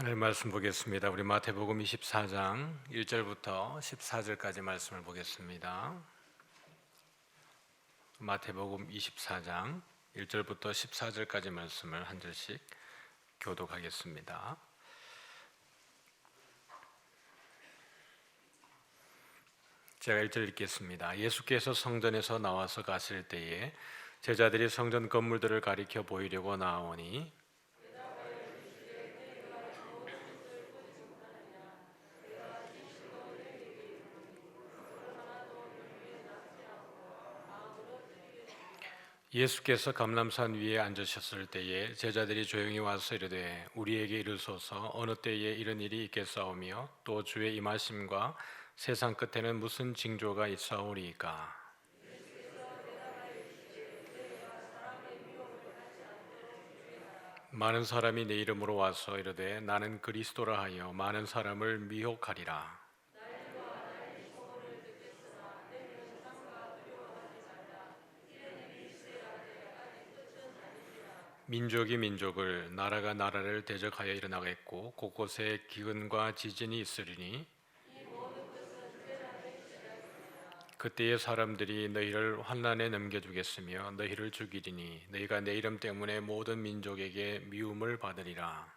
하늘 말씀 보겠습니다. 우리 마태복음 24장 1절부터 14절까지 말씀을 보겠습니다. 마태복음 24장 1절부터 14절까지 말씀을 한 절씩 교독하겠습니다. 제가 1절 읽겠습니다. 예수께서 성전에서 나와서 가실 때에 제자들이 성전 건물들을 가리켜 보이려고 나오니 예수께서 감람산 위에 앉으셨을 때에 제자들이 조용히 와서 이르되 우리에게 이르소서 어느 때에 이런 일이 있겠사오며 또 주의 임하심과 세상 끝에는 무슨 징조가 있사오리이까. 많은 사람이 내 이름으로 와서 이르되 나는 그리스도라 하여 많은 사람을 미혹하리라. 민족이 민족을 나라가 나라를 대적하여 일어나겠고 곳곳에 기근과 지진이 있으리니 그때의 사람들이 너희를 환난에 넘겨주겠으며 너희를 죽이리니 너희가 내 이름 때문에 모든 민족에게 미움을 받으리라.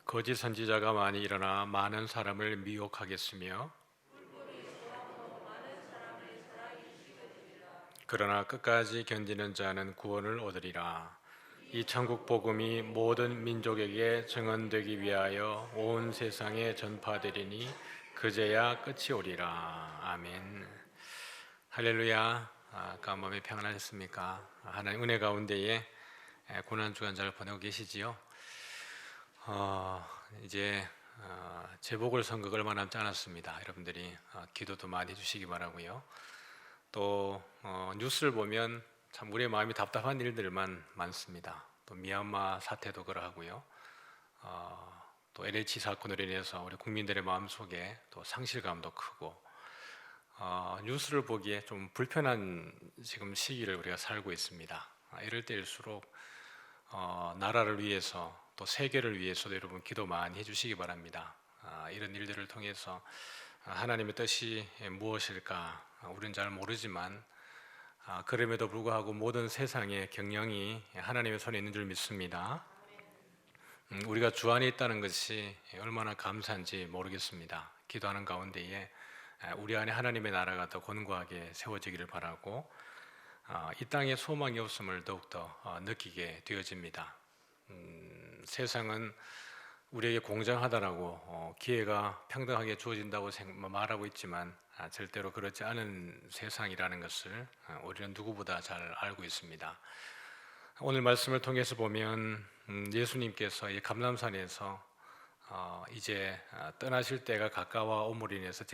거짓 선지자가 많이 일어나 많은 사람을 미혹하겠으며 그러나 끝까지 견디는 자는 구원을 얻으리라. 이 천국 복음이 모든 민족에게 증언되기 위하여 온 세상에 전파되리니 그제야 끝이 오리라. 아멘. 할렐루야. 마음이 평안하셨습니까? 하나님 은혜 가운데에 고난 주간 잘 보내고 계시지요? 이제 제복을 선거가 얼마 남지 않았습니다. 여러분들이 기도도 많이 해주시기 바라고요. 또 뉴스를 보면 참 우리의 마음이 답답한 일들만 많습니다. 또 미얀마 사태도 그러하고요. 또 LH 사건으로 인해서 우리 국민들의 마음 속에 또 상실감도 크고 뉴스를 보기에 좀 불편한 지금 시기를 우리가 살고 있습니다. 이럴 때일수록 나라를 위해서 또 세계를 위해서도 여러분 기도 많이 해주시기 바랍니다. 이런 일들을 통해서 하나님의 뜻이 무엇일까 우리는 잘 모르지만 그럼에도 불구하고 모든 세상의 경영이 하나님의 손에 있는 줄 믿습니다. 우리가 주 안에 있다는 것이 얼마나 감사한지 모르겠습니다. 기도하는 가운데에 우리 안에 하나님의 나라가 더 권고하게 세워지기를 바라고 이 땅에 소망이 없음을 더욱더 느끼게 되어집니다. 세상은 우리에게 공정하다라고 기회가 평등하게 주어진다고 말하고 있지만 절대로 그렇지 않은 세상이라는 것을 우리는 누구보다 잘 알고 있습니다. 오늘 말씀을 통해서 보면 예수님께서 이 감람산에서 이제 떠나실 때가 가까워옴으로 인해서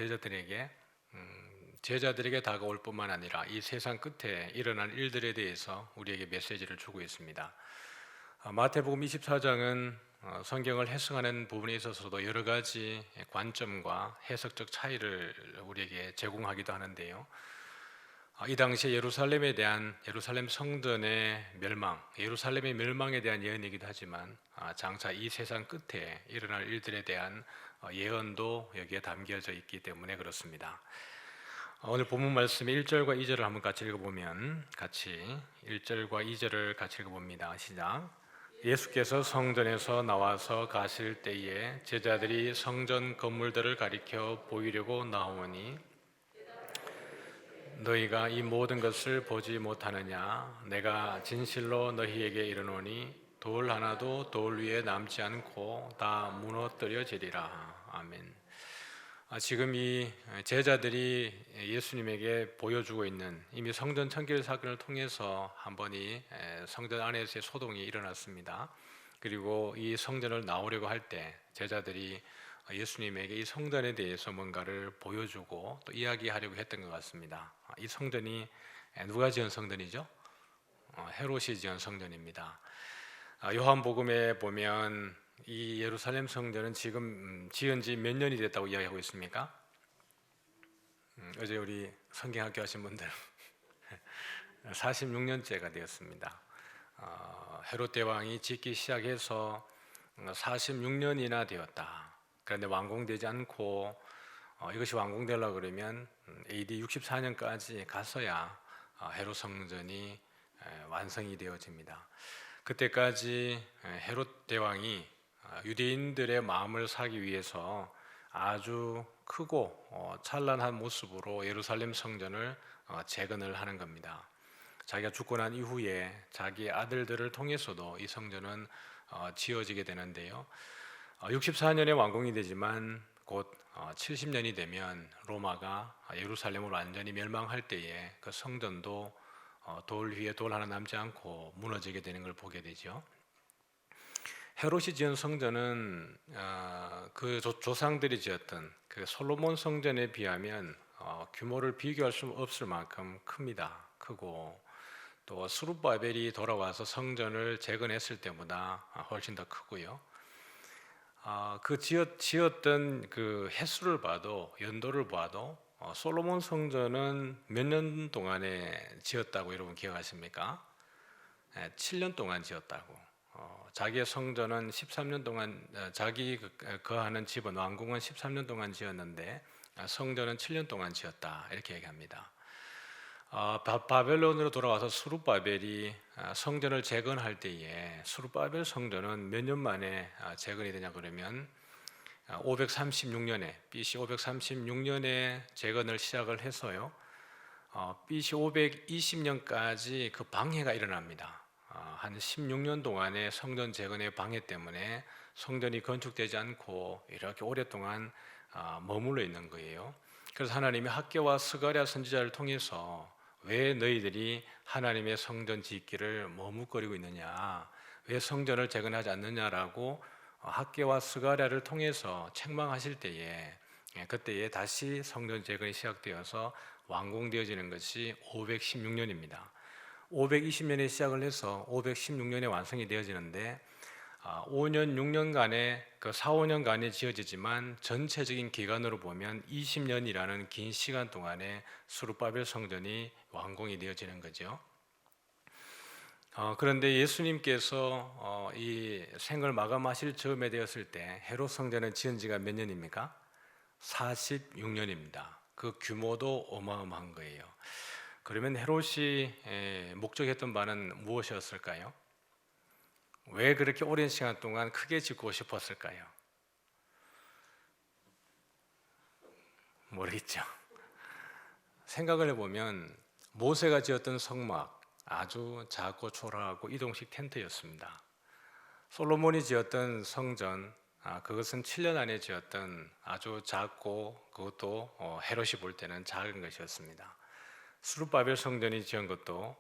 제자들에게 다가올 뿐만 아니라 이 세상 끝에 일어날 일들에 대해서 우리에게 메시지를 주고 있습니다. 마태복음 24장은 성경을 해석하는 부분에 있어서도 여러 가지 관점과 해석적 차이를 우리에게 제공하기도 하는데요. 이 당시에 예루살렘 성전의 멸망, 예루살렘의 멸망에 대한 예언이기도 하지만 장차 이 세상 끝에 일어날 일들에 대한 예언도 여기에 담겨져 있기 때문에 그렇습니다. 오늘 본문 말씀의 1절과 2절을 한번 같이 읽어보면 1절과 2절을 같이 읽어봅니다. 시작. 예수께서 성전에서 나와서 가실 때에 제자들이 성전 건물들을 가리켜 보이려고 나오니 너희가 이 모든 것을 보지 못하느냐? 내가 진실로 너희에게 이르노니 돌 하나도 돌 위에 남지 않고 다 무너뜨려지리라. 아멘. 지금 이 제자들이 예수님에게 보여주고 있는 이미 성전 청결 사건을 통해서 한 번이 성전 안에서의 소동이 일어났습니다. 그리고 이 성전을 나오려고 할 때 제자들이 예수님에게 이 성전에 대해서 뭔가를 보여주고 또 이야기하려고 했던 것 같습니다. 이 성전이 누가 지은 성전이죠? 헤롯이 지은 성전입니다. 요한복음에 보면 이 예루살렘 성전은 지금 지은 지 몇 년이 됐다고 이야기하고 있습니까? 어제 우리 성경학교 하신 분들 46년째가 되었습니다. 헤롯 대왕이 짓기 시작해서 46년이나 되었다. 그런데 완공되지 않고 이것이 완공되려고 그러면 AD 64년까지 갔어야 헤롯 성전이 완성이 되어집니다. 그때까지 헤롯 대왕이 유대인들의 마음을 사기 위해서 아주 크고 찬란한 모습으로 예루살렘 성전을 재건을 하는 겁니다. 자기가 죽고 난 이후에 자기 아들들을 통해서도 이 성전은 지어지게 되는데요. 64년에 완공이 되지만 곧 70년이 되면 로마가 예루살렘을 완전히 멸망할 때에 그 성전도 돌 위에 돌 하나 남지 않고 무너지게 되는 걸 보게 되죠. 헤롯이 지은 성전은 그 조상들이 지었던 그 솔로몬 성전에 비하면 규모를 비교할 수 없을 만큼 큽니다. 크고 또 스룹바벨이 돌아와서 성전을 재건했을 때보다 훨씬 더 크고요. 그 지었던 그 횟수를 봐도 연도를 봐도 솔로몬 성전은 몇 년 동안에 지었다고 여러분 기억하십니까? 7년 동안 지었다고. 자기의 성전은 13년 동안 자기 거하는 집은 왕궁은 13년 동안 지었는데 성전은 7년 동안 지었다 이렇게 얘기합니다. 바벨론으로 돌아와서 스룹바벨이 성전을 재건할 때에 스룹바벨 성전은 몇 년 만에 재건이 되냐 그러면 536년에 BC 536년에 재건을 시작을 해서요. BC 520년까지 그 방해가 일어납니다. 한 16년 동안의 성전 재건의 방해 때문에 성전이 건축되지 않고 이렇게 오랫동안 머물러 있는 거예요. 그래서 하나님이 학개와 스가랴 선지자를 통해서 왜 너희들이 하나님의 성전 짓기를 머뭇거리고 있느냐, 왜 성전을 재건하지 않느냐라고 학개와 스가랴를 통해서 책망하실 때에 그때에 다시 성전 재건이 시작되어서 완공되어지는 것이 516년입니다. 520년에 시작을 해서 516년에 완성이 되어지는데 5년 6년간의 그 4, 5년간에 지어지지만 전체적인 기간으로 보면 20년이라는 긴 시간 동안에 스룹바벨 성전이 완공이 되어지는 거죠. 그런데 예수님께서 이 생을 마감하실 즈음에 되었을 때 헤롯 성전은 지은 지가 몇 년입니까? 46년입니다. 그 규모도 어마어마한 거예요. 그러면 헤롯이 목적했던 바는 무엇이었을까요? 왜 그렇게 오랜 시간 동안 크게 짓고 싶었을까요? 모르겠죠. 생각을 해보면 모세가 지었던 성막 아주 작고 초라하고 이동식 텐트였습니다. 솔로몬이 지었던 성전 그것은 7년 안에 지었던 아주 작고 그것도 헤롯이 볼 때는 작은 것이었습니다. 스룹바벨 성전이 지은 것도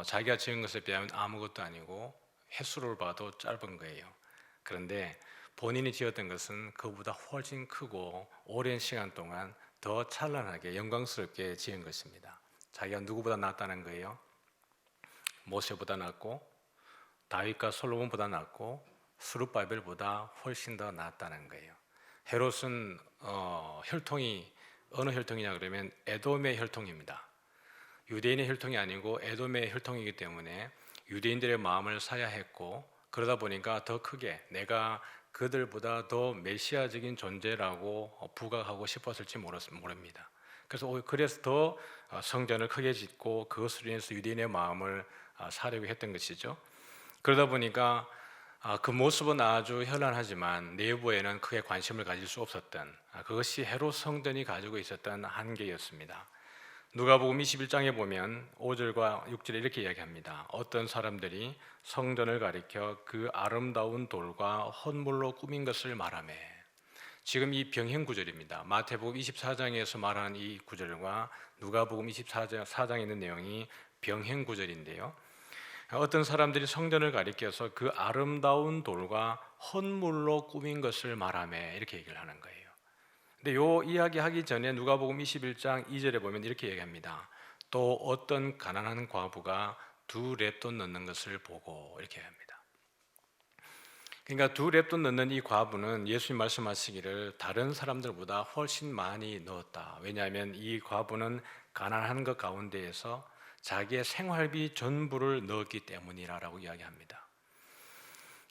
자기가 지은 것에 비하면 아무것도 아니고 횟수를 봐도 짧은 거예요. 그런데 본인이 지었던 것은 그보다 훨씬 크고 오랜 시간 동안 더 찬란하게 영광스럽게 지은 것입니다. 자기가 누구보다 낫다는 거예요. 모세보다 낫고 다윗과 솔로몬보다 낫고 스룹바벨보다 훨씬 더 낫다는 거예요. 헤롯은 혈통이 어느 혈통이냐 그러면 에돔의 혈통입니다. 유대인의 혈통이 아니고 에돔의 혈통이기 때문에 유대인들의 마음을 사야 했고 그러다 보니까 더 크게 내가 그들보다 더 메시아적인 존재라고 부각하고 싶었을지 모릅니다. 그래서 더 성전을 크게 짓고 그것으로 인해서 유대인의 마음을 사려고 했던 것이죠. 그러다 보니까 그 모습은 아주 현란하지만 내부에는 크게 관심을 가질 수 없었던 그것이 헤롯 성전이 가지고 있었던 한계였습니다. 누가복음 21장에 보면 5절과 6절에 이렇게 이야기합니다. 어떤 사람들이 성전을 가리켜 그 아름다운 돌과 헌물로 꾸민 것을 말하며, 지금 이 병행 구절입니다. 마태복음 24장에서 말하는 이 구절과 누가복음 24장에 있는 내용이 병행 구절인데요. 어떤 사람들이 성전을 가리켜서 그 아름다운 돌과 헌물로 꾸민 것을 말하며 이렇게 얘기를 하는 거예요. 근데 요 이야기 하기 전에 누가복음 21장 2절에 보면 이렇게 얘기합니다. 또 어떤 가난한 과부가 2렙돈 넣는 것을 보고 이렇게 합니다. 그러니까 2렙돈 넣는 이 과부는 예수님 말씀하시기를 다른 사람들보다 훨씬 많이 넣었다. 왜냐하면 이 과부는 가난한 것 가운데에서 자기의 생활비 전부를 넣었기 때문이라고 이야기합니다.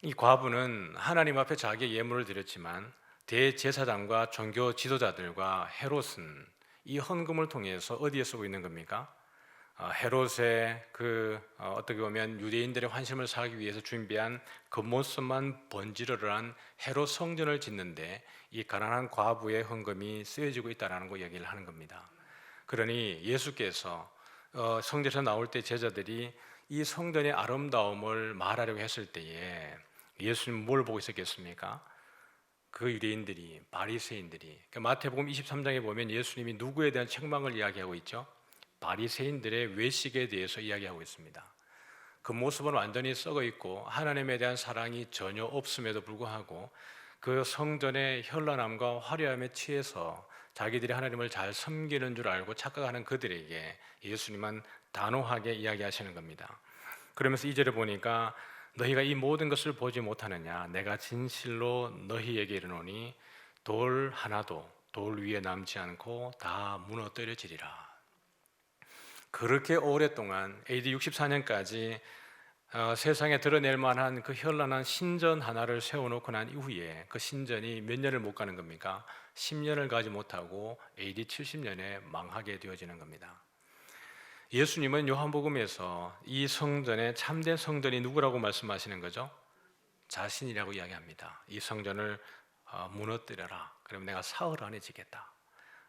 이 과부는 하나님 앞에 자기의 예물을 드렸지만 대제사장과 종교 지도자들과 헤롯은 이 헌금을 통해서 어디에 쓰고 있는 겁니까? 헤롯의 어떻게 보면 유대인들의 환심을 사기 위해서 준비한 겉모습만 번지르르 한 헤롯 성전을 짓는데 이 가난한 과부의 헌금이 쓰여지고 있다는 거 얘기를 하는 겁니다. 그러니 예수께서 성전에서 나올 때 제자들이 이 성전의 아름다움을 말하려고 했을 때에 예수님 뭘 보고 있었겠습니까? 그 유대인들이, 바리새인들이, 마태복음 23장에 보면 예수님이 누구에 대한 책망을 이야기하고 있죠? 바리새인들의 외식에 대해서 이야기하고 있습니다. 그 모습은 완전히 썩어 있고 하나님에 대한 사랑이 전혀 없음에도 불구하고 그 성전의 현란함과 화려함에 취해서 자기들이 하나님을 잘 섬기는 줄 알고 착각하는 그들에게 예수님은 단호하게 이야기하시는 겁니다. 그러면서 2절에 보니까 너희가 이 모든 것을 보지 못하느냐? 내가 진실로 너희에게 이르노니 돌 하나도 돌 위에 남지 않고 다 무너뜨려지리라. 그렇게 오랫동안 AD 64년까지 세상에 드러낼 만한 그 현란한 신전 하나를 세워놓고 난 이후에 그 신전이 몇 년을 못 가는 겁니까? 10년을 가지 못하고 AD 70년에 망하게 되어지는 겁니다. 예수님은 요한복음에서 이 성전의 참된 성전이 누구라고 말씀하시는 거죠? 자신이라고 이야기합니다. 이 성전을 무너뜨려라. 그러면 내가 사흘 안에 짓겠다.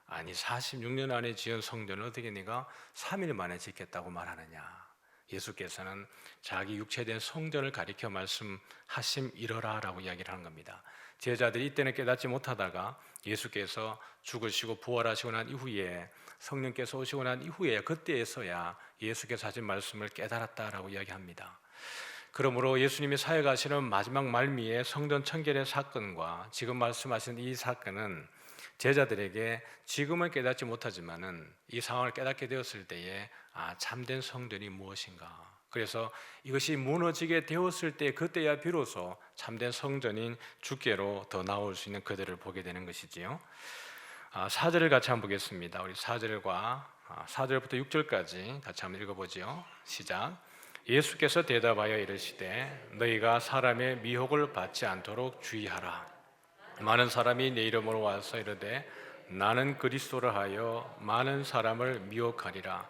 아니 46년 안에 지은 성전을 어떻게 네가 3일 만에 짓겠다고 말하느냐. 예수께서는 자기 육체된 성전을 가리켜 말씀하심 이러라라고 이야기를 하는 겁니다. 제자들이 이때는 깨닫지 못하다가 예수께서 죽으시고 부활하시고 난 이후에 성령께서 오시고 난 이후에 그때에서야 예수께서 하신 말씀을 깨달았다라고 이야기합니다. 그러므로 예수님이 사역하시는 마지막 말미에 성전 청결의 사건과 지금 말씀하신 이 사건은 제자들에게 지금은 깨닫지 못하지만은 이 상황을 깨닫게 되었을 때에 참된 성전이 무엇인가. 그래서 이것이 무너지게 되었을 때 그때야 비로소 참된 성전인 주께로 더 나올 수 있는 그들을 보게 되는 것이지요. 4절을 같이 한번 보겠습니다. 우리 4절부터 6절까지 같이 한번 읽어보지요. 시작. 예수께서 대답하여 이르시되 너희가 사람의 미혹을 받지 않도록 주의하라. 많은 사람이 내 이름으로 와서 이르되 나는 그리스도라 하여 많은 사람을 미혹하리라.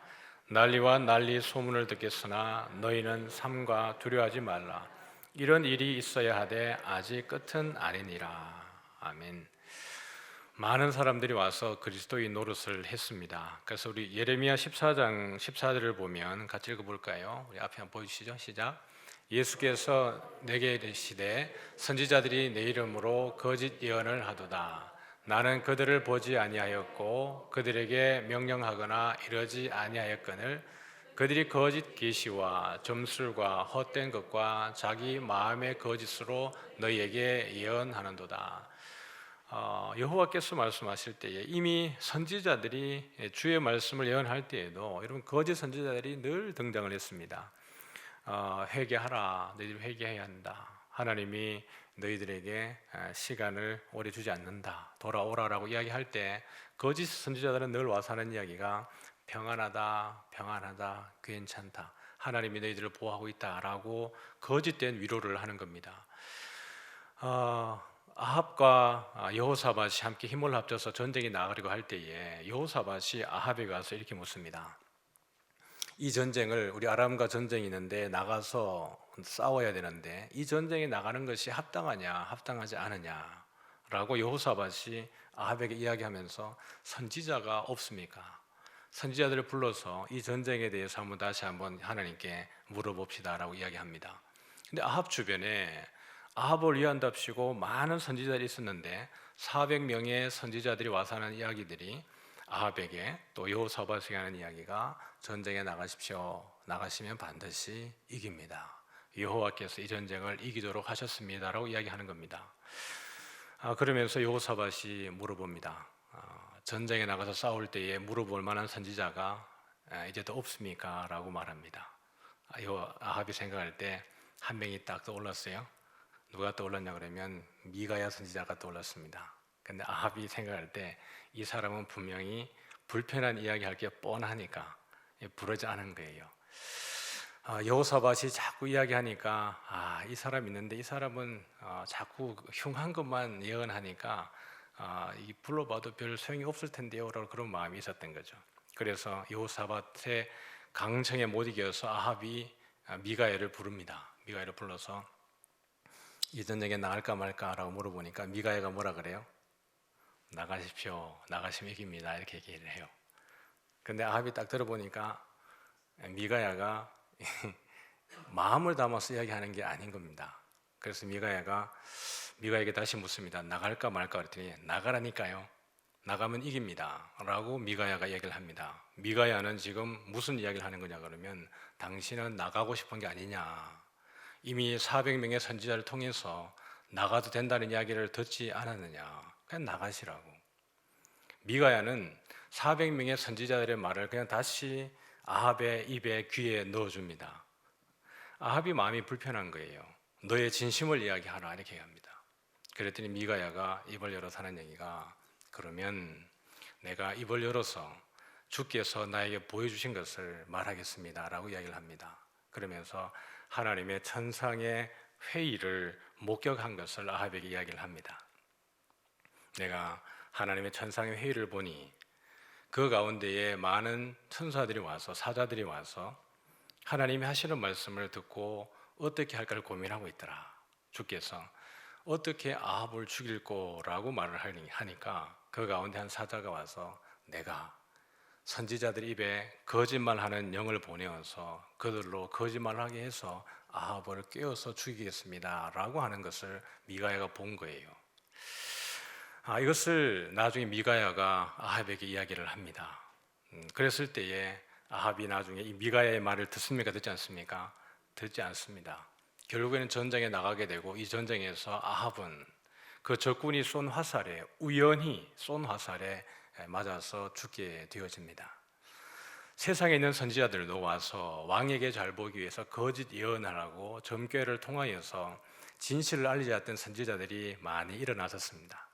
난리와 난리 소문을 듣겠으나 너희는 삼가 두려워하지 말라. 이런 일이 있어야 하되 아직 끝은 아니니라. 아멘. 많은 사람들이 와서 그리스도의 노릇을 했습니다. 그래서 우리 예레미야 14장 14절을 보면 같이 읽어볼까요? 우리 앞에 한번 보여주시죠. 시작. 예수께서 내게 이르시되 선지자들이 내 이름으로 거짓 예언을 하도다. 나는 그들을 보지 아니하였고 그들에게 명령하거나 이러지 아니하였거늘 그들이 거짓 계시와 점술과 헛된 것과 자기 마음의 거짓으로 너희에게 예언하는도다. 여호와께서 말씀하실 때에 이미 선지자들이 주의 말씀을 예언할 때에도 여러분 거짓 선지자들이 늘 등장을 했습니다. 회개하라, 너희들 회개해야 한다. 하나님이 너희들에게 시간을 오래 주지 않는다. 돌아오라라고 이야기할 때 거짓 선지자들은 늘 와서 하는 이야기가 평안하다, 평안하다, 괜찮다. 하나님이 너희들을 보호하고 있다라고 거짓된 위로를 하는 겁니다. 아합과 여호사밧이 함께 힘을 합쳐서 전쟁에 나가려고 할 때에 여호사밧이 아합에 가서 이렇게 묻습니다. 이 전쟁을 우리 아람과 전쟁이 있는데 나가서 싸워야 되는데 이 전쟁에 나가는 것이 합당하냐 합당하지 않으냐 라고 여호사밧이 아합에게 이야기하면서 선지자가 없습니까? 선지자들을 불러서 이 전쟁에 대해서 다시 한번 하나님께 물어봅시다 라고 이야기합니다. 근데 아합 주변에 아합을 위한답시고 많은 선지자들이 있었는데 400명의 선지자들이 와서 하는 이야기들이 아합에게 또 여호사밧에게 하는 이야기가 전쟁에 나가십시오. 나가시면 반드시 이깁니다. 여호와께서 이 전쟁을 이기도록 하셨습니다라고 이야기하는 겁니다. 그러면서 여호사밧이 물어봅니다. 전쟁에 나가서 싸울 때에 물어볼 만한 선지자가 이제 더 없습니까? 라고 말합니다. 아합이 생각할 때 한 명이 딱 떠올랐어요. 누가 떠올랐냐 그러면 미가야 선지자가 떠올랐습니다. 근데 아합이 생각할 때 이 사람은 분명히 불편한 이야기 할 게 뻔하니까 부르지 않은 거예요. 여호사밧이 자꾸 이야기하니까 이 사람 있는데 이 사람은 자꾸 흉한 것만 예언하니까 이 불러봐도 별 소용이 없을 텐데요라고 그런 마음이 있었던 거죠. 그래서 여호사밧의 강청에 못 이겨서 아합이 미가야를 부릅니다. 미가야를 불러서 이 전쟁에 나갈까 말까라고 물어보니까 미가야가 뭐라 그래요? 나가십시오. 나가시면 이깁니다. 이렇게 얘기를 해요. 근데 아합이 딱 들어보니까 미가야가 마음을 담아서 이야기하는 게 아닌 겁니다. 그래서 미가야에게 다시 묻습니다. 나갈까 말까 그랬더니 나가라니까요. 나가면 이깁니다. 라고 미가야가 얘기를 합니다. 미가야는 지금 무슨 이야기를 하는 거냐 그러면 당신은 나가고 싶은 게 아니냐. 이미 400명의 선지자를 통해서 나가도 된다는 이야기를 듣지 않았느냐. 그냥 나가시라고. 미가야는 400명의 선지자들의 말을 그냥 다시 아합의 입에 귀에 넣어줍니다. 아합이 마음이 불편한 거예요. 너의 진심을 이야기하라 이렇게 합니다. 그랬더니 미가야가 입을 열어서 하는 얘기가 그러면 내가 입을 열어서 주께서 나에게 보여주신 것을 말하겠습니다 라고 이야기를 합니다. 그러면서 하나님의 천상의 회의를 목격한 것을 아합에게 이야기를 합니다. 내가 하나님의 천상의 회의를 보니 그 가운데에 많은 천사들이 와서 사자들이 와서 하나님이 하시는 말씀을 듣고 어떻게 할까를 고민하고 있더라. 주께서 어떻게 아합을 죽일 거라고 말을 하니까 그 가운데 한 사자가 와서 내가 선지자들 입에 거짓말하는 영을 보내어서 그들로 거짓말하게 해서 아합을 꿰어서 죽이겠습니다 라고 하는 것을 미가야가 본 거예요. 이것을 나중에 미가야가 아합에게 이야기를 합니다. 그랬을 때에 아합이 나중에 이 미가야의 말을 듣습니까? 듣지 않습니까? 듣지 않습니다. 결국에는 전쟁에 나가게 되고 이 전쟁에서 아합은 그 적군이 쏜 화살에 우연히 쏜 화살에 맞아서 죽게 되어집니다. 세상에 있는 선지자들도 와서 왕에게 잘 보기 위해서 거짓 예언하라고 점괘를 통하여서 진실을 알리지 않던 선지자들이 많이 일어나셨습니다.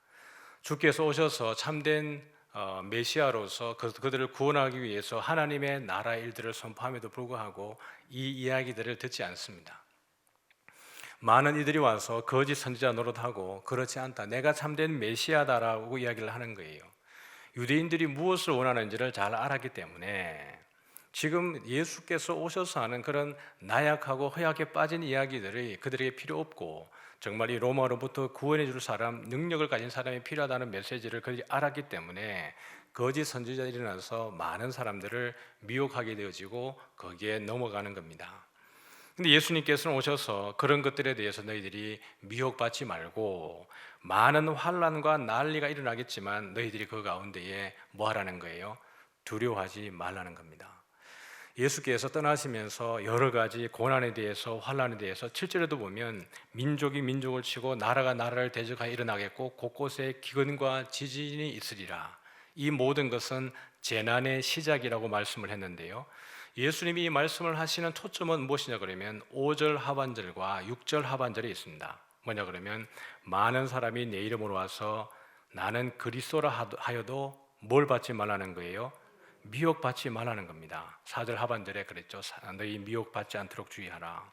주께서 오셔서 참된 메시아로서 그들을 구원하기 위해서 하나님의 나라의 일들을 선포함에도 불구하고 이 이야기들을 듣지 않습니다. 많은 이들이 와서 거짓 선지자 노릇하고 그렇지 않다, 내가 참된 메시아다라고 이야기를 하는 거예요. 유대인들이 무엇을 원하는지를 잘 알았기 때문에 지금 예수께서 오셔서 하는 그런 나약하고 허약에 빠진 이야기들이 그들에게 필요 없고 정말 이 로마로부터 구원해 줄 사람, 능력을 가진 사람이 필요하다는 메시지를 그들이 알았기 때문에 거짓 선지자들이 일어나서 많은 사람들을 미혹하게 되어지고 거기에 넘어가는 겁니다. 근데 예수님께서는 오셔서 그런 것들에 대해서 너희들이 미혹받지 말고 많은 환난과 난리가 일어나겠지만 너희들이 그 가운데에 뭐 하라는 거예요? 두려워하지 말라는 겁니다. 예수께서 떠나시면서 여러 가지 고난에 대해서 환난에 대해서 7절에도 보면 민족이 민족을 치고 나라가 나라를 대적하여 일어나겠고 곳곳에 기근과 지진이 있으리라. 이 모든 것은 재난의 시작이라고 말씀을 했는데요. 예수님이 이 말씀을 하시는 초점은 무엇이냐 그러면 5절 하반절과 6절 하반절에 있습니다. 뭐냐 그러면 많은 사람이 내 이름으로 와서 나는 그리스도라 하여도 뭘 받지 말라는 거예요? 미혹받지 말라는 겁니다. 4절 하반절에 그랬죠. 너희 미혹받지 않도록 주의하라.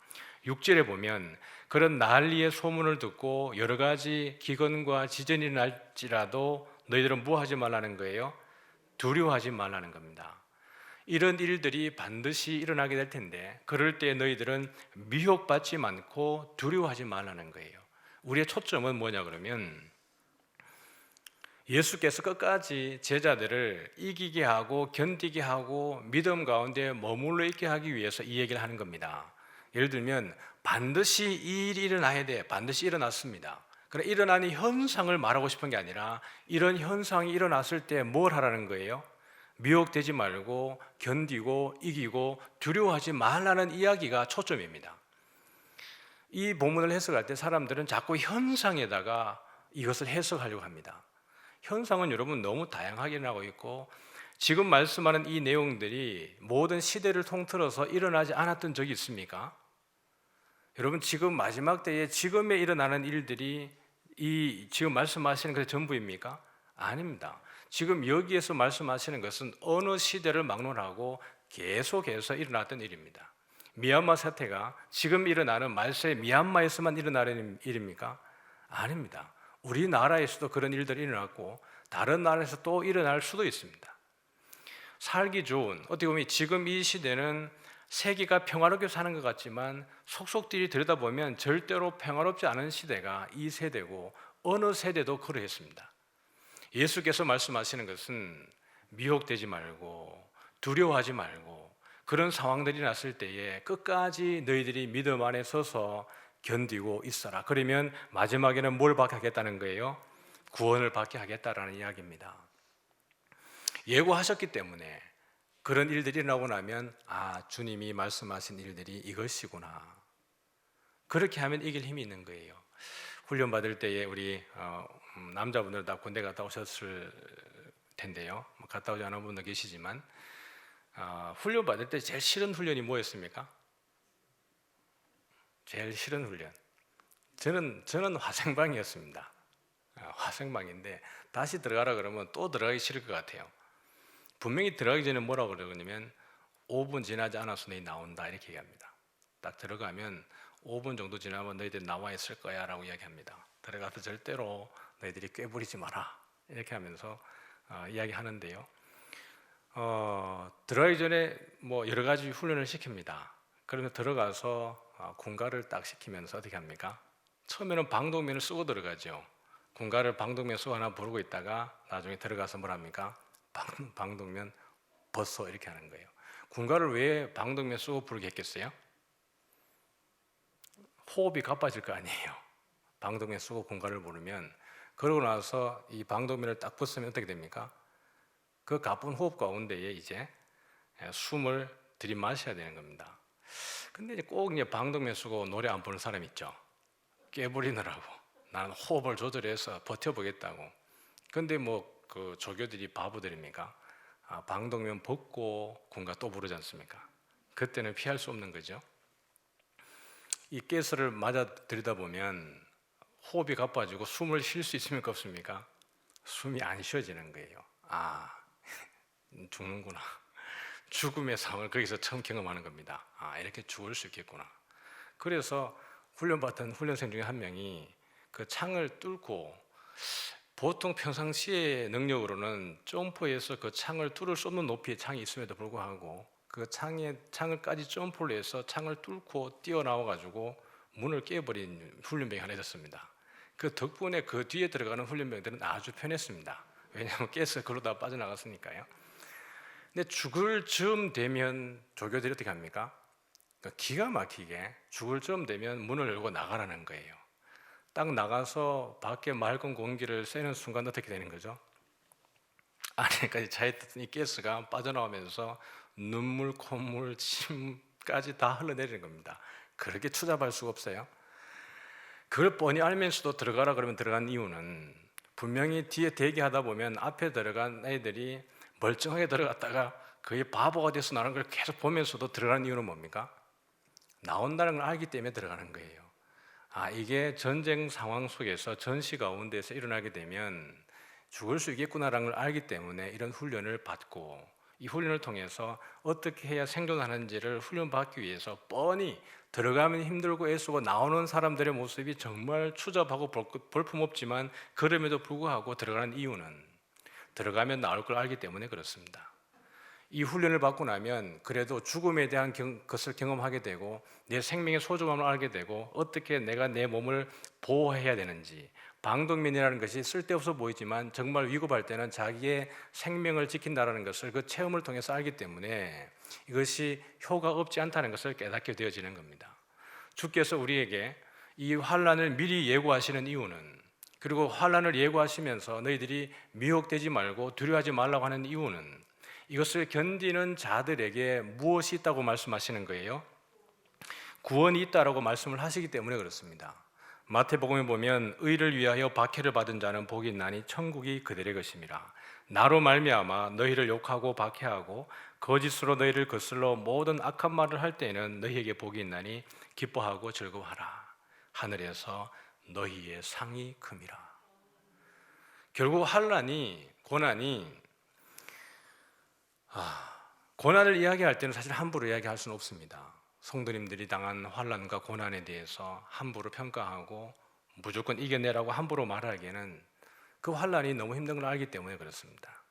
6절에 보면 그런 난리의 소문을 듣고 여러 가지 기근과 지진이 날지라도 너희들은 뭐 하지 말라는 거예요? 두려워하지 말라는 겁니다. 이런 일들이 반드시 일어나게 될 텐데 그럴 때 너희들은 미혹받지 않고 두려워하지 말라는 거예요. 우리의 초점은 뭐냐 그러면 예수께서 끝까지 제자들을 이기게 하고 견디게 하고 믿음 가운데 머물러 있게 하기 위해서 이 얘기를 하는 겁니다. 예를 들면 반드시 이 일이 일어나야 돼. 반드시 일어났습니다. 그러나 일어나는 현상을 말하고 싶은 게 아니라 이런 현상이 일어났을 때 뭘 하라는 거예요? 미혹되지 말고 견디고 이기고 두려워하지 말라는 이야기가 초점입니다. 이 본문을 해석할 때 사람들은 자꾸 현상에다가 이것을 해석하려고 합니다. 현상은 여러분 너무 다양하게 일어나고 있고 지금 말씀하는 이 내용들이 모든 시대를 통틀어서 일어나지 않았던 적이 있습니까? 여러분 지금 마지막 때에 지금에 일어나는 일들이 이 지금 말씀하시는 그 전부입니까? 아닙니다. 지금 여기에서 말씀하시는 것은 어느 시대를 막론하고 계속해서 일어났던 일입니다. 미얀마 사태가 지금 일어나는 말세 미얀마에서만 일어나는 일입니까? 아닙니다. 우리나라에서도 그런 일들이 일어났고 다른 나라에서 또 일어날 수도 있습니다. 살기 좋은, 어떻게 보면 지금 이 시대는 세계가 평화롭게 사는 것 같지만 속속들이 들여다보면 절대로 평화롭지 않은 시대가 이 세대고 어느 세대도 그러했습니다. 예수께서 말씀하시는 것은 미혹되지 말고 두려워하지 말고 그런 상황들이 났을 때에 끝까지 너희들이 믿음 안에 서서 견디고 있어라. 그러면 마지막에는 뭘 받게 하겠다는 거예요? 구원을 받게 하겠다라는 이야기입니다. 예고하셨기 때문에 그런 일들이 일어나고 나면 주님이 말씀하신 일들이 이것이구나. 그렇게 하면 이길 힘이 있는 거예요. 훈련 받을 때에 우리 남자분들 다 군대 갔다 오셨을 텐데요. 갔다 오지 않은 분도 계시지만 훈련 받을 때 제일 싫은 훈련이 뭐였습니까? 제일 싫은 훈련. 저는 화생방이었습니다. 화생방인데 다시 들어가라 그러면 또 들어가기 싫을 것 같아요. 분명히 들어가기 전에 뭐라고 그러냐면 5분 지나지 않아서 너희 나온다 이렇게 얘기합니다. 딱 들어가면 5분 정도 지나면 너희들 나와 있을 거야 라고 이야기합니다. 들어가서 절대로 너희들이 꾀부리지 마라 이렇게 하면서 이야기하는데요. 들어가기 전에 뭐 여러 가지 훈련을 시킵니다. 그러면 들어가서 군가를 딱 시키면서 어떻게 합니까? 처음에는 방독면을 쓰고 들어가죠. 군가를 방독면 쓰고 하나 부르고 있다가 나중에 들어가서 뭘 합니까? 방독면 벗어 이렇게 하는 거예요. 군가를 왜 방독면 쓰고 부르게 했겠어요? 호흡이 가빠질 거 아니에요. 방독면 쓰고 군가를 부르면 그러고 나서 이 방독면을 딱 벗으면 어떻게 됩니까? 그 가쁜 호흡 가운데에 이제 숨을 들이마셔야 되는 겁니다. 근데 꼭 이제 방독면 쓰고 노래 안 부르는 사람 있죠. 깨부리느라고 나는 호흡을 조절해서 버텨보겠다고. 근데 뭐 그 조교들이 바보들입니까? 방독면 벗고 군가 또 부르지 않습니까? 그때는 피할 수 없는 거죠. 이 가스를 맞아 들이다 보면 호흡이 가빠지고 숨을 쉴 수 있습니까? 없습니까? 숨이 안 쉬어지는 거예요. 죽는구나. 죽음의 상황을 거기서 처음 경험하는 겁니다. 이렇게 죽을 수 있겠구나. 그래서 훈련받던 훈련생 중에 한 명이 그 창을 뚫고 보통 평상시의 능력으로는 점프해서 그 창을 뚫을 수 없는 높이의 창이 있음에도 불구하고 그 창을까지 점프를 해서 창을 뚫고 뛰어나와가지고 문을 깨버린 훈련병이 하나 있었습니다. 그 덕분에 그 뒤에 들어가는 훈련병들은 아주 편했습니다. 왜냐하면 가스가 그러다 빠져나갔으니까요. 근데 죽을 즈음 되면 조교들이 어떻게 합니까? 기가 막히게 죽을 즈음 되면 문을 열고 나가라는 거예요. 딱 나가서 밖에 맑은 공기를 쐬는 순간 어떻게 되는 거죠? 안에까지 차있던 이 가스가 빠져나오면서 눈물, 콧물, 침까지 다 흘러내리는 겁니다. 그렇게 추잡할 수가 없어요. 그걸 뻔히 알면서도 들어가라 그러면 들어간 이유는 분명히 뒤에 대기하다 보면 앞에 들어간 애들이 멀쩡하게 들어갔다가 거의 바보가 돼서 나오는 걸 계속 보면서도 들어가는 이유는 뭡니까? 나온다는 걸 알기 때문에 들어가는 거예요. 이게 전쟁 상황 속에서 전시 가운데서 일어나게 되면 죽을 수 있겠구나라는 걸 알기 때문에 이런 훈련을 받고 이 훈련을 통해서 어떻게 해야 생존하는지를 훈련받기 위해서 뻔히 들어가면 힘들고 애쓰고 나오는 사람들의 모습이 정말 추잡하고 볼품없지만 그럼에도 불구하고 들어가는 이유는 들어가면 나올 걸 알기 때문에 그렇습니다. 이 훈련을 받고 나면 그래도 죽음에 대한 것을 경험하게 되고 내 생명의 소중함을 알게 되고 어떻게 내가 내 몸을 보호해야 되는지, 방독면이라는 것이 쓸데없어 보이지만 정말 위급할 때는 자기의 생명을 지킨다는 것을 그 체험을 통해서 알기 때문에 이것이 효가 없지 않다는 것을 깨닫게 되어지는 겁니다. 주께서 우리에게 이 환난을 미리 예고하시는 이유는, 그리고 환난을 예고하시면서 너희들이 미혹되지 말고 두려워하지 말라고 하는 이유는 이것을 견디는 자들에게 무엇이 있다고 말씀하시는 거예요? 구원이 있다라고 말씀을 하시기 때문에 그렇습니다. 마태복음에 보면 의를 위하여 박해를 받은 자는 복이 있나니 천국이 그들의 것임이라. 나로 말미암아 너희를 욕하고 박해하고 거짓으로 너희를 거슬러 모든 악한 말을 할 때에는 너희에게 복이 있나니 기뻐하고 즐거워하라. 하늘에서 너희의 상이 큼이라. 결국 환난이 고난이 고난을 이야기할 때는 사실 함부로 이야기할 수는 없습니다. 성도님들이 당한 환난과 고난에 대해서 함부로 평가하고 무조건 이겨내라고 함부로 말하기에는 그 환난이 너무 힘든 걸 알기 때문에 그렇습니다.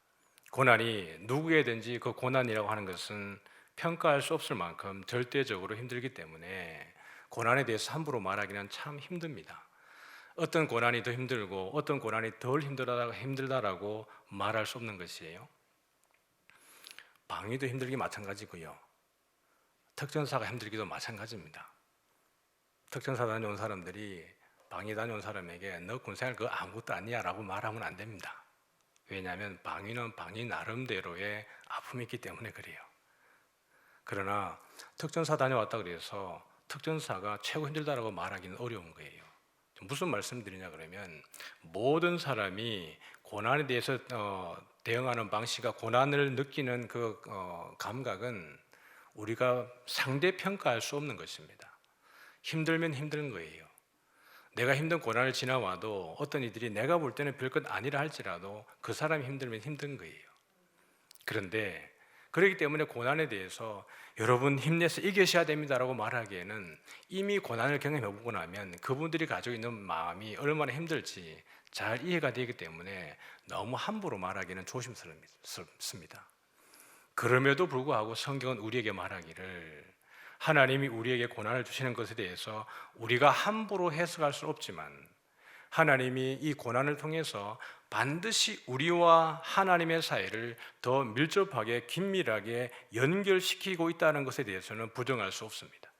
고난이 누구에든지 그 고난이라고 하는 것은 평가할 수 없을 만큼 절대적으로 힘들기 때문에 고난에 대해서 함부로 말하기는 참 힘듭니다. 어떤 고난이 더 힘들고 어떤 고난이 덜 힘들다라고 말할 수 없는 것이에요. 방위도 힘들기 마찬가지고요. 특전사가 힘들기도 마찬가지입니다. 특전사 다녀온 사람들이 방위 다녀온 사람에게 너 군생활 그거 아무것도 아니야 라고 말하면 안 됩니다. 왜냐하면 방위는 방위 나름대로의 아픔이 있기 때문에 그래요. 그러나 특전사 다녀왔다 그래서 특전사가 최고 힘들다라고 말하기는 어려운 거예요. 무슨 말씀드리냐 그러면 모든 사람이 고난에 대해서 대응하는 방식과 고난을 느끼는 그 감각은 우리가 상대평가할 수 없는 것입니다. 힘들면 힘든 거예요. 내가 힘든 고난을 지나와도 어떤 이들이 내가 볼 때는 별것 아니라 할지라도 그 사람이 힘들면 힘든 거예요. 그런데 그렇기 때문에 고난에 대해서 여러분 힘내서 이기셔야 됩니다라고 말하기에는 이미 고난을 경험해보고 나면 그분들이 가지고 있는 마음이 얼마나 힘들지 잘 이해가 되기 때문에 너무 함부로 말하기는 조심스럽습니다. 그럼에도 불구하고 성경은 우리에게 말하기를 하나님이 우리에게 고난을 주시는 것에 대해서 우리가 함부로 해석할 수는 없지만 하나님이 이 고난을 통해서 반드시 우리와 하나님의 사이를 더 밀접하게 긴밀하게 연결시키고 있다는 것에 대해서는 부정할 수 없습니다.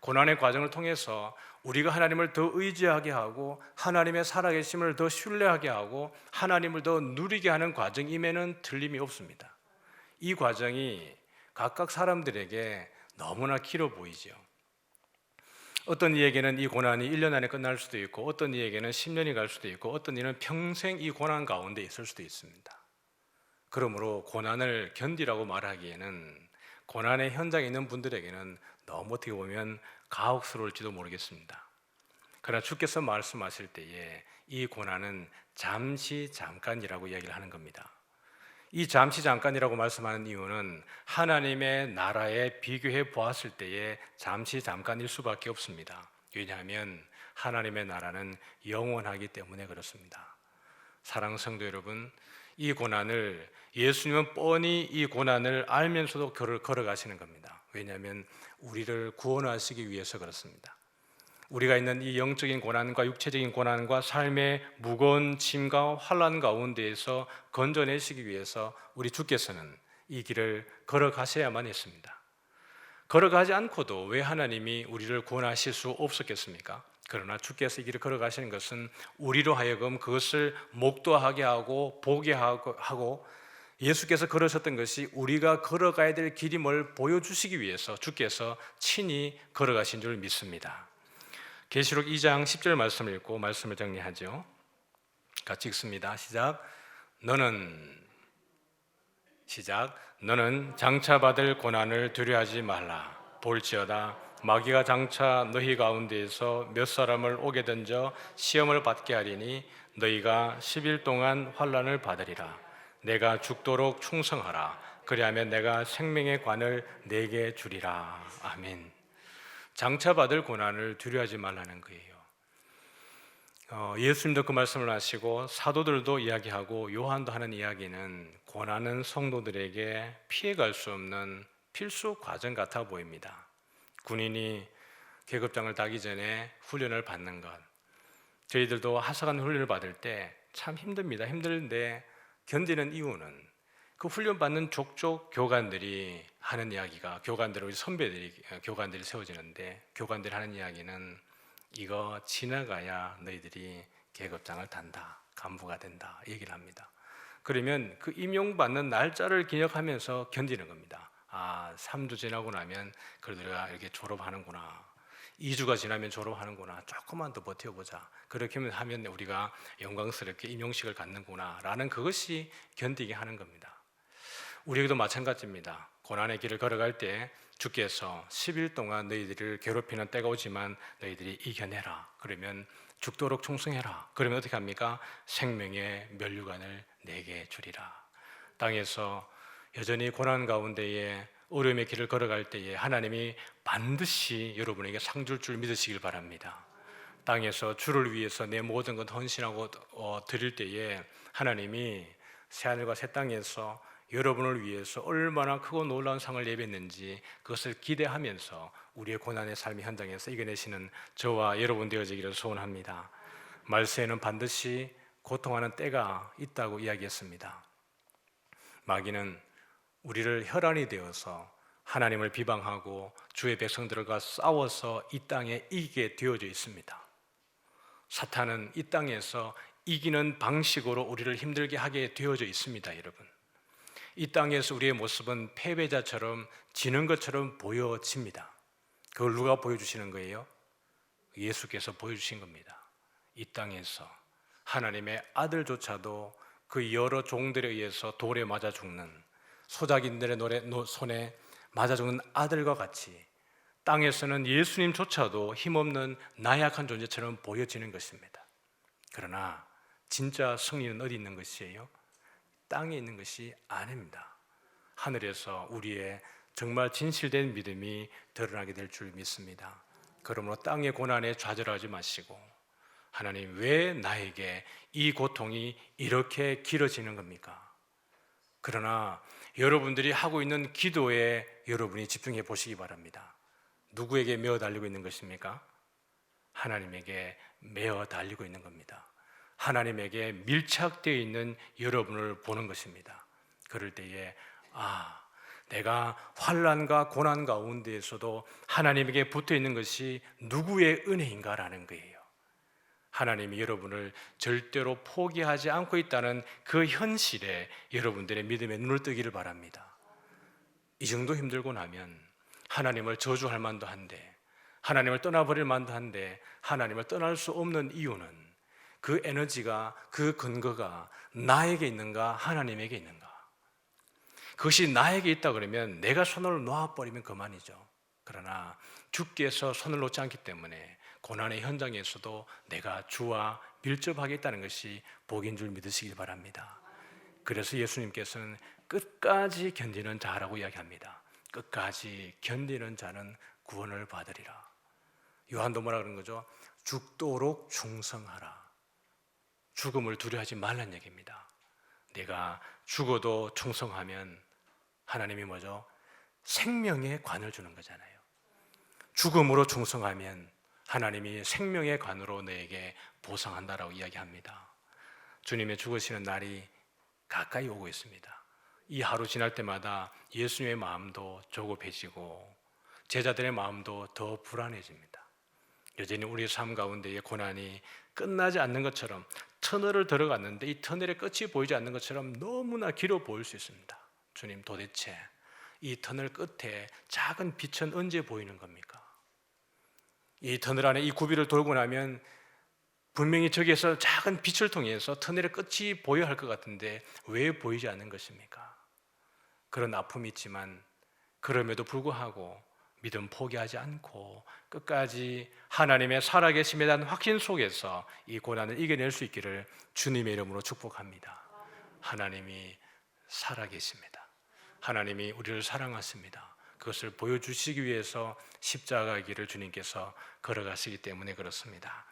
고난의 과정을 통해서 우리가 하나님을 더 의지하게 하고 하나님의 살아계심을 더 신뢰하게 하고 하나님을 더 누리게 하는 과정임에는 틀림이 없습니다. 이 과정이 각각 사람들에게 너무나 길어 보이죠. 어떤 이에게는 이 고난이 1년 안에 끝날 수도 있고 어떤 이에게는 10년이 갈 수도 있고 어떤 이는 평생 이 고난 가운데 있을 수도 있습니다. 그러므로 고난을 견디라고 말하기에는 고난의 현장에 있는 분들에게는 너무 어떻게 보면 가혹스러울지도 모르겠습니다. 그러나 주께서 말씀하실 때에 이 고난은 잠시 잠깐이라고 이야기를 하는 겁니다. 이 잠시 잠깐이라고 말씀하는 이유는 하나님의 나라에 비교해 보았을 때에 잠시 잠깐일 수밖에 없습니다. 왜냐하면 하나님의 나라는 영원하기 때문에 그렇습니다. 사랑하는 성도 여러분, 이 고난을 예수님은 뻔히 이 고난을 알면서도 걸어가시는 겁니다. 왜냐하면 우리를 구원하시기 위해서 그렇습니다. 우리가 있는 이 영적인 고난과 육체적인 고난과 삶의 무거운 짐과 환난 가운데에서 건져내시기 위해서 우리 주께서는 이 길을 걸어가셔야만 했습니다. 걸어가지 않고도 왜 하나님이 우리를 구원하실 수 없었겠습니까? 그러나 주께서 이 길을 걸어가시는 것은 우리로 하여금 그것을 목도하게 하고 보게 하고 예수께서 걸으셨던 것이 우리가 걸어가야 될 길임을 보여주시기 위해서 주께서 친히 걸어가신 줄 믿습니다. 계시록 2장 10절 말씀을 읽고 말씀을 정리하죠. 같이 읽습니다. 너는 장차 받을 고난을 두려워하지 말라. 볼지어다 마귀가 장차 너희 가운데에서 몇 사람을 오게 던져 시험을 받게 하리니 너희가 10일 동안 환난을 받으리라. 내가 죽도록 충성하라. 그리하면 내가 생명의 관을 내게 주리라. 아멘. 장차 받을 고난을 두려워하지 말라는 거예요. 예수님도 그 말씀을 하시고 사도들도 이야기하고 요한도 하는 이야기는 고난은 성도들에게 피해갈 수 없는 필수 과정 같아 보입니다. 군인이 계급장을 따기 전에 훈련을 받는 것, 저희들도 하사관 훈련을 받을 때 참 힘듭니다. 힘든데 견디는 이유는 그 훈련받는 족족 교관들이 하는 이야기가 우리 선배들이 교관들이 세워지는데 교관들이 하는 이야기는 이거 지나가야 너희들이 계급장을 단다, 간부가 된다 얘기를 합니다. 그러면 그 임용받는 날짜를 기억하면서 견디는 겁니다. 3주 지나고 나면 그래도 내가 이렇게 졸업하는구나, 2주가 지나면 졸업하는구나, 조금만 더 버텨보자, 그렇게 하면 우리가 영광스럽게 임용식을 갖는구나 라는 그것이 견디게 하는 겁니다. 우리에게도 마찬가지입니다. 고난의 길을 걸어갈 때 주께서 10일 동안 너희들을 괴롭히는 때가 오지만 너희들이 이겨내라. 그러면 죽도록 충성해라. 그러면 어떻게 합니까? 생명의 면류관을 내게 주리라. 땅에서 여전히 고난 가운데에 어려움의 길을 걸어갈 때에 하나님이 반드시 여러분에게 상 줄 줄 믿으시길 바랍니다. 땅에서 주를 위해서 내 모든 것 헌신하고 드릴 때에 하나님이 새하늘과 새 땅에서 여러분을 위해서 얼마나 크고 놀라운 상을 예비했는지 그것을 기대하면서 우리의 고난의 삶의 현장에서 이겨내시는 저와 여러분 되어지기를 소원합니다. 말세에는 반드시 고통하는 때가 있다고 이야기했습니다. 마귀는 우리를 혈안이 되어서 하나님을 비방하고 주의 백성들과 싸워서 이 땅에 이기게 되어져 있습니다. 사탄은 이 땅에서 이기는 방식으로 우리를 힘들게 하게 되어져 있습니다, 여러분. 이 땅에서 우리의 모습은 패배자처럼 지는 것처럼 보여집니다. 그걸 누가 보여주시는 거예요? 예수께서 보여주신 겁니다. 이 땅에서 하나님의 아들조차도 그 여러 종들에 의해서 돌에 맞아 죽는, 소작인들의 손에 맞아 죽는 아들과 같이 땅에서는 예수님조차도 힘없는 나약한 존재처럼 보여지는 것입니다. 그러나 진짜 승리는 어디 있는 것이에요? 땅에 있는 것이 아닙니다. 하늘에서 우리의 정말 진실된 믿음이 드러나게 될 줄 믿습니다. 그러므로 땅의 고난에 좌절하지 마시고, 하나님, 왜 나에게 이 고통이 이렇게 길어지는 겁니까? 그러나 여러분들이 하고 있는 기도에 여러분이 집중해 보시기 바랍니다. 누구에게 메어 달리고 있는 것입니까? 하나님에게 메어 달리고 있는 겁니다. 하나님에게 밀착되어 있는 여러분을 보는 것입니다. 그럴 때에 내가 환난과 고난 가운데에서도 하나님에게 붙어 있는 것이 누구의 은혜인가라는 거예요. 하나님이 여러분을 절대로 포기하지 않고 있다는 그 현실에 여러분들의 믿음의 눈을 뜨기를 바랍니다. 이 정도 힘들고 나면 하나님을 저주할 만도 한데, 하나님을 떠나버릴 만도 한데, 하나님을 떠날 수 없는 이유는 그 에너지가, 그 근거가 나에게 있는가 하나님에게 있는가? 그것이 나에게 있다 그러면 내가 손을 놓아버리면 그만이죠. 그러나 주께서 손을 놓지 않기 때문에 고난의 현장에서도 내가 주와 밀접하게 있다는 것이 복인 줄 믿으시길 바랍니다. 그래서 예수님께서는 끝까지 견디는 자라고 이야기합니다. 끝까지 견디는 자는 구원을 받으리라. 요한도 뭐라 그러는 거죠? 죽도록 충성하라. 죽음을 두려워하지 말란 얘기입니다. 내가 죽어도 충성하면 하나님이 뭐죠? 생명의 관을 주는 거잖아요. 죽음으로 충성하면 하나님이 생명의 관으로 너에게 보상한다라고 이야기합니다. 주님의 죽으시는 날이 가까이 오고 있습니다. 이 하루 지날 때마다 예수님의 마음도 조급해지고 제자들의 마음도 더 불안해집니다. 여전히 우리 삶 가운데의 고난이 끝나지 않는 것처럼, 터널을 들어갔는데 이 터널의 끝이 보이지 않는 것처럼 너무나 길어 보일 수 있습니다. 주님, 도대체 이 터널 끝에 작은 빛은 언제 보이는 겁니까? 이 터널 안에 이 구비를 돌고 나면 분명히 저기에서 작은 빛을 통해서 터널의 끝이 보여야 할 것 같은데 왜 보이지 않는 것입니까? 그런 아픔이 있지만 그럼에도 불구하고 믿음 포기하지 않고 끝까지 하나님의 살아계심에 대한 확신 속에서 이 고난을 이겨낼 수 있기를 주님의 이름으로 축복합니다. 하나님이 살아계십니다. 하나님이 우리를 사랑하십니다. 그것을 보여주시기 위해서 십자가의 길을 주님께서 걸어가시기 때문에 그렇습니다.